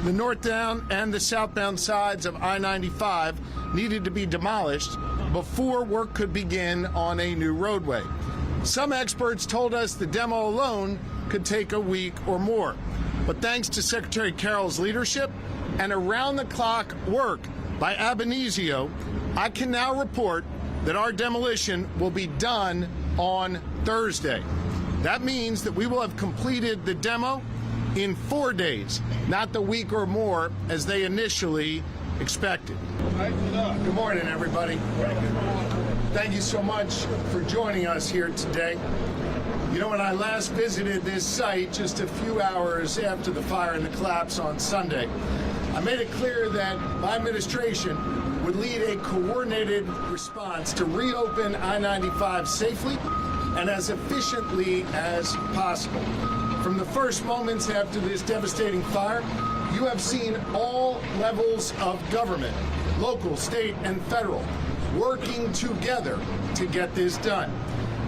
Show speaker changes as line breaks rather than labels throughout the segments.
The northbound and the southbound sides of I-95 needed to be demolished before work could begin on a new roadway. Some experts told us the demo alone could take a week or more. But thanks to Secretary Carroll's leadership and around-the-clock work by Ab initio, I can now report that our demolition will be done on Thursday. That means that we will have completed the demo in 4 days, not the week or more as they initially expected. Good morning, everybody. Thank you so much for joining us here today. You know, when I last visited this site just a few hours after the fire and the collapse on Sunday, I made it clear that my administration would lead a coordinated response to reopen I-95 safely and as efficiently as possible. From the first moments after this devastating fire, you have seen all levels of government, local, state, and federal, working together to get this done.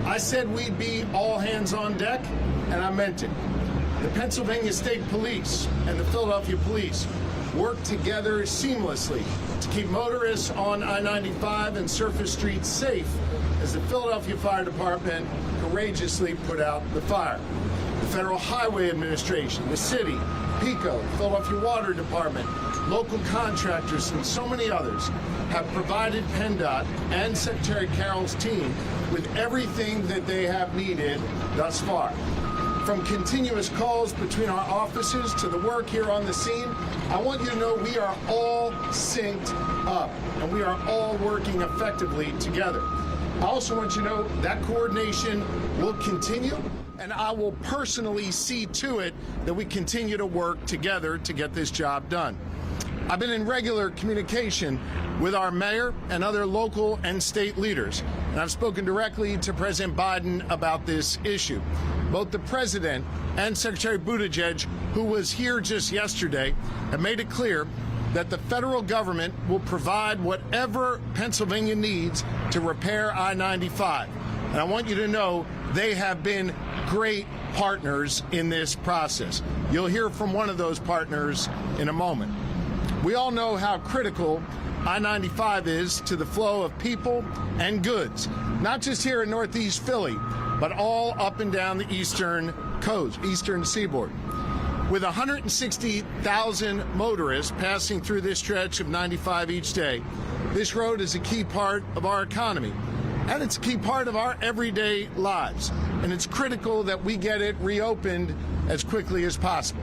I said we'd be all hands on deck, and I meant it. The Pennsylvania State Police and the Philadelphia Police work together seamlessly to keep motorists on I-95 and surface streets safe as the Philadelphia Fire Department courageously put out the fire. The Federal Highway Administration, the city, PECO, Philadelphia Water Department, local contractors, and so many others have provided PennDOT and Secretary Carroll's team with everything that they have needed thus far. From continuous calls between our offices to the work here on the scene, I want you to know we are all synced up and we are all working effectively together. I also want you to know that coordination will continue, and I will personally see to it that we continue to work together to get this job done. I've been in regular communication with our mayor and other local and state leaders, and I've spoken directly to President Biden about this issue. Both the president and Secretary Buttigieg, who was here just yesterday, have made it clear that the federal government will provide whatever Pennsylvania needs to repair I-95. And I want you to know they have been great partners in this process. You'll hear from one of those partners in a moment. We all know how critical I-95 is to the flow of people and goods, not just here in Northeast Philly, but all up and down the eastern coast, eastern seaboard. With 160,000 motorists passing through this stretch of 95 each day, this road is a key part of our economy, and it's a key part of our everyday lives. And it's critical that we get it reopened as quickly as possible.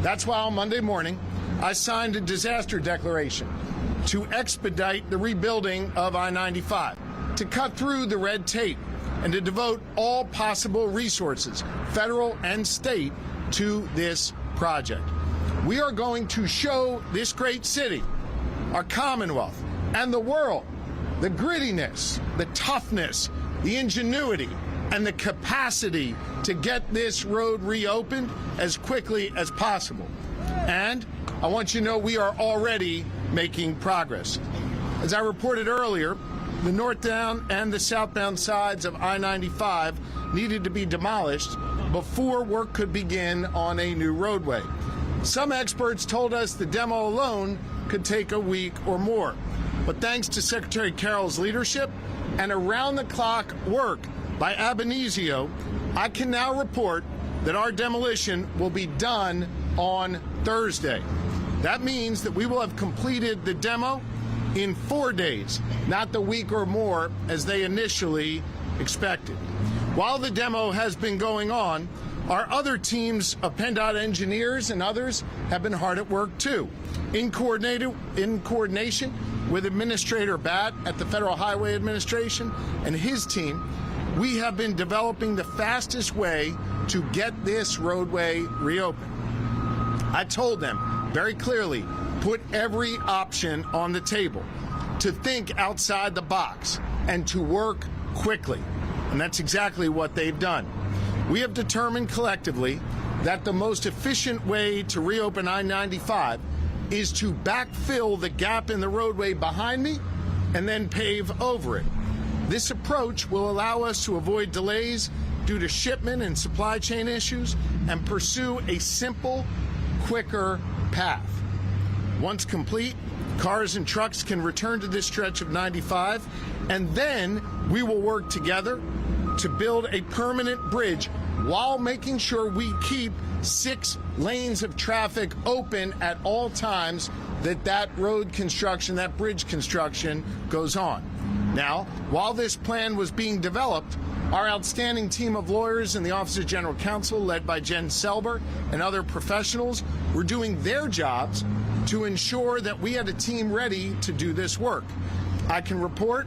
That's why on Monday morning, I signed a disaster declaration to expedite the rebuilding of I-95, to cut through the red tape, and to devote all possible resources, federal and state, to this project. We are going to show this great city, our Commonwealth, and the world the grittiness, the toughness, the ingenuity, and the capacity to get this road reopened as quickly as possible. And I want you to know we are already making progress. As I reported earlier, the northbound and the southbound sides of I-95 needed to be demolished before work could begin on a new roadway. Some experts told us the demo alone could take a week or more. But thanks to Secretary Carroll's leadership and around-the-clock work by Ab initio, I can now report that our demolition will be done on Thursday. That means that we will have completed the demo in 4 days, not the week or more as they initially expected. While the demo has been going on, our other teams of PennDOT engineers and others have been hard at work too. In coordination with Administrator Batt at the Federal Highway Administration and his team, we have been developing the fastest way to get this roadway reopened. I told them very clearly, put every option on the table, to think outside the box and to work quickly. And that's exactly what they've done. We have determined collectively that the most efficient way to reopen I-95 is to backfill the gap in the roadway behind me and then pave over it. This approach will allow us to avoid delays due to shipment and supply chain issues and pursue a simple, quicker path. Once complete, cars and trucks can return to this stretch of 95, and then we will work together to build a permanent bridge while making sure we keep 6 lanes of traffic open at all times that road construction, that bridge construction goes on. Now, while this plan was being developed, our outstanding team of lawyers in the Office of General Counsel, led by Jen Selber and other professionals, were doing their jobs to ensure that we had a team ready to do this work. I can report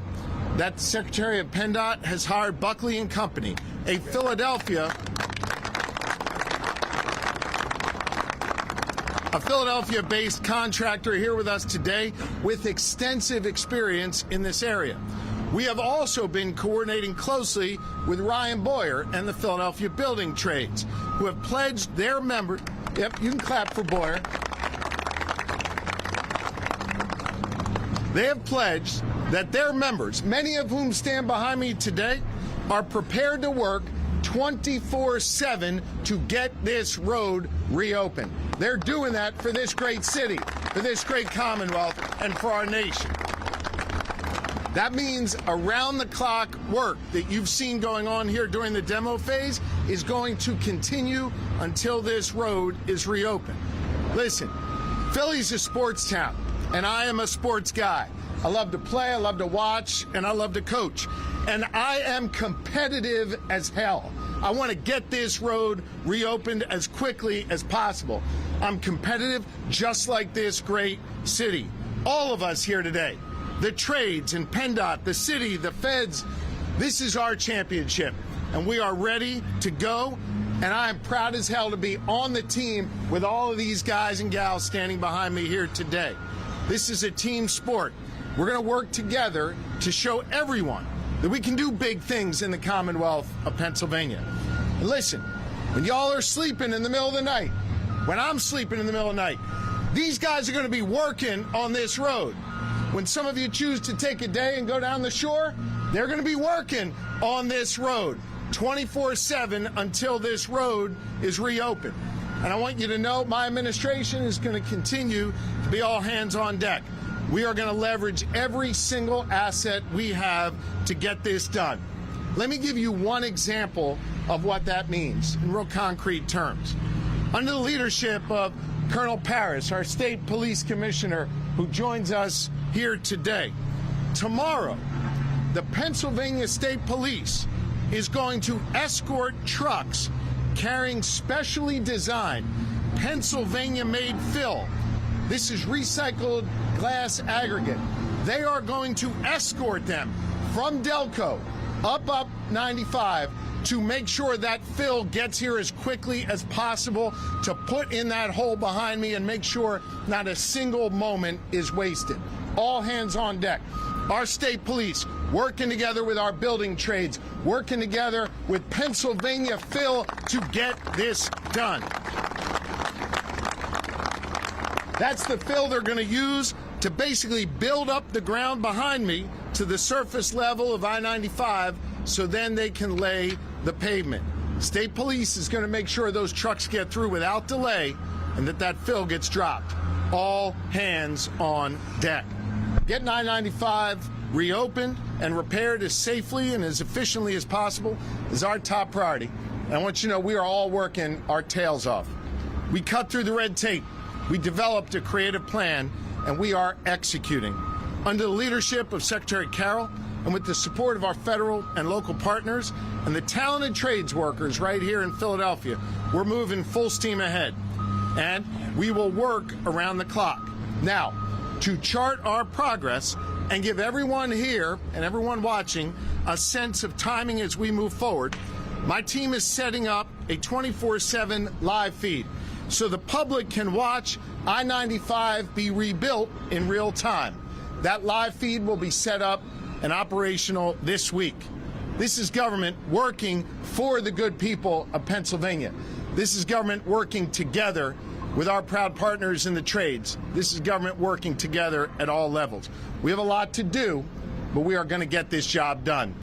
that the Secretary of PennDOT has hired Buckley and Company, a Philadelphia-based contractor here with us today with extensive experience in this area. We have also been coordinating closely with Ryan Boyer and the Philadelphia Building Trades, who have pledged their members. Yep, you can clap for Boyer. They have pledged that their members, many of whom stand behind me today, are prepared to work 24/7 to get this road reopened. They're doing that for this great city, for this great Commonwealth, and for our nation. That means around-the-clock work that you've seen going on here during the demo phase is going to continue until this road is reopened. Listen, Philly's a sports town, and I am a sports guy. I love to play, I love to watch, and I love to coach. And I am competitive as hell. I want to get this road reopened as quickly as possible. I'm competitive just like this great city. All of us here today, the trades and PennDOT, the city, the feds, this is our championship, and we are ready to go. And I am proud as hell to be on the team with all of these guys and gals standing behind me here today. This is a team sport. We're going to work together to show everyone that we can do big things in the Commonwealth of Pennsylvania. And listen, when y'all are sleeping in the middle of the night, when I'm sleeping in the middle of the night, these guys are going to be working on this road. When some of you choose to take a day and go down the shore, they're going to be working on this road 24/7 until this road is reopened. And I want you to know my administration is going to continue to be all hands on deck. We are going to leverage every single asset we have to get this done. Let me give you one example of what that means in real concrete terms. Under the leadership of Colonel Paris, our state police commissioner, who joins us here today, tomorrow, the Pennsylvania State Police is going to escort trucks carrying specially designed Pennsylvania-made fill. This is recycled glass aggregate. They are going to escort them from Delco up 95 to make sure that fill gets here as quickly as possible to put in that hole behind me and make sure not a single moment is wasted. All hands on deck. Our state police working together with our building trades, working together with Pennsylvania Fill to get this done. That's the fill they're going to use to basically build up the ground behind me to the surface level of I-95 so then they can lay the pavement. State Police is going to make sure those trucks get through without delay and that fill gets dropped. All hands on deck. Getting I-95 reopened and repaired as safely and as efficiently as possible is our top priority. And I want you to know we are all working our tails off. We cut through the red tape. We developed a creative plan, and we are executing. Under the leadership of Secretary Carroll and with the support of our federal and local partners and the talented trades workers right here in Philadelphia, we're moving full steam ahead. And we will work around the clock. Now, to chart our progress and give everyone here and everyone watching a sense of timing as we move forward, my team is setting up a 24/7 live feed so the public can watch I-95 be rebuilt in real time. That live feed will be set up and operational this week. This is government working for the good people of Pennsylvania. This is government working together with our proud partners in the trades. This is government working together at all levels. We have a lot to do, but we are going to get this job done.